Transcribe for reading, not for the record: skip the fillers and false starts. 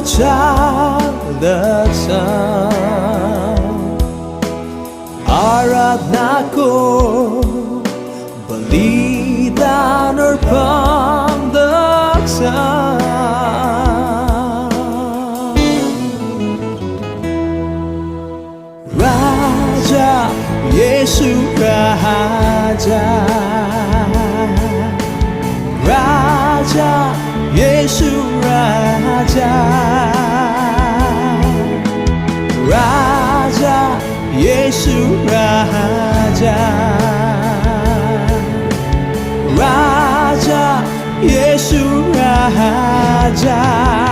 magsalaksan. Aradnako balidan or pamdaksan. Raja Yesu Raja, Raja Yesu Raja, Raja Yesu Raja, Raja Yesu Raja.